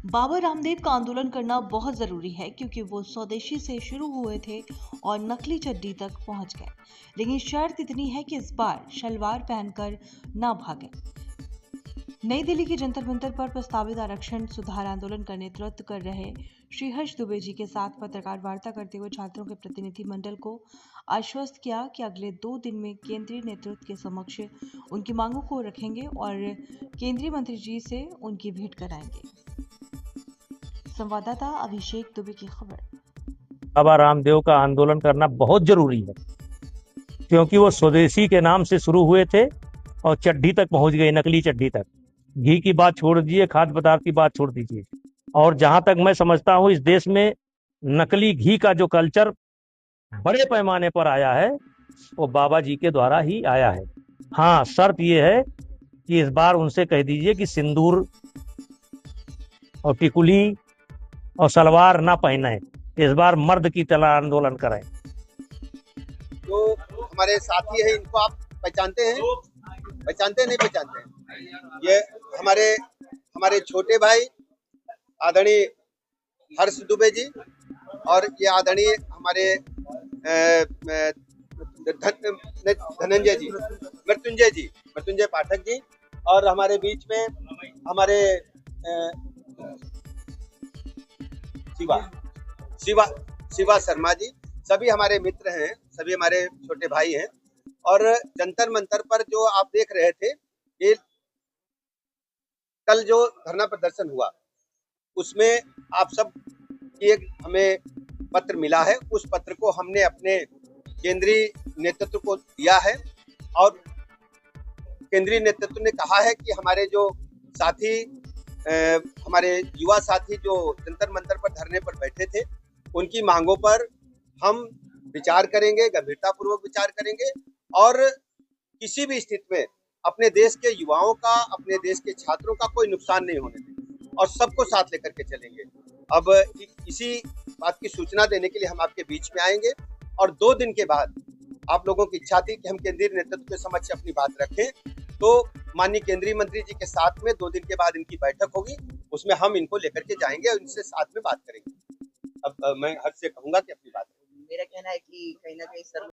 बाबा रामदेव का आंदोलन करना बहुत जरूरी है क्योंकि वो स्वदेशी से शुरू हुए थे और नकली चड्डी तक पहुंच गए। लेकिन शर्त इतनी है कि इस बार शलवार पहनकर ना भागें। नई दिल्ली के जंतर मंतर पर प्रस्तावित आरक्षण सुधार आंदोलन का नेतृत्व कर रहे श्री हर्ष दुबे जी के साथ पत्रकार वार्ता करते हुए छात्रों के प्रतिनिधि मंडल को आश्वस्त किया कि अगले 2 दिन में केंद्रीय नेतृत्व के समक्ष उनकी मांगों को रखेंगे और केंद्रीय मंत्री जी से उनकी भेंट कराएंगे। संवाददाता अभिषेक दुबे की खबर। बाबा रामदेव का आंदोलन करना बहुत जरूरी है क्योंकि वो स्वदेशी के नाम से शुरू हुए थे और चड्डी तक पहुंच गए, नकली चड्डी तक। घी की बात छोड़ दीजिए, खाद्य पदार्थ की बात छोड़ दीजिए। और जहां तक मैं समझता हूं, इस देश में नकली घी का जो कल्चर बड़े पैमाने पर आया है वो बाबा जी के द्वारा ही आया है। हाँ, शर्त ये है कि इस बार उनसे कह दीजिए कि सिंदूर और टिकुली और सलवार ना पहने, इस बार मर्द की तरह आंदोलन करें। जो हमारे साथी है इनको आप पहचानते हैं? पहचानते नहीं पहचानते हैं? ये हमारे छोटे भाई आदरणीय हर्ष दुबे जी और ये आदरणीय हमारे मृत्युंजय पाठक जी, और हमारे बीच में हमारे शिवा शर्मा जी, सभी हमारे मित्र हैं, सभी हमारे छोटे भाई हैं। और जंतर मंतर पर जो आप देख रहे थे, ये कल जो धरना प्रदर्शन हुआ उसमें आप सब की एक हमें पत्र मिला है। उस पत्र को हमने अपने केंद्रीय नेतृत्व को दिया है और केंद्रीय नेतृत्व ने कहा है कि हमारे जो साथी हमारे युवा साथी जो जंतर मंतर पर धरने पर बैठे थे, उनकी मांगों पर हम विचार करेंगे, गंभीरतापूर्वक विचार करेंगे और किसी भी स्थिति में अपने देश के युवाओं का, अपने देश के छात्रों का कोई नुकसान नहीं होने देंगे और सबको साथ लेकर के चलेंगे। अब इसी बात की सूचना देने के लिए हम आपके बीच में आएंगे और 2 दिन के बाद आप लोगों की इच्छा थी कि हम केंद्रीय नेतृत्व के समक्ष अपनी बात रखें, तो माननीय केंद्रीय मंत्री जी के साथ में 2 दिन के बाद इनकी बैठक होगी, उसमें हम इनको लेकर के जाएंगे और इनसे साथ में बात करेंगे। अब मैं हर्ष से कहूंगा कि अपनी बात। मेरा कहना है कि कहीं ना कहीं सर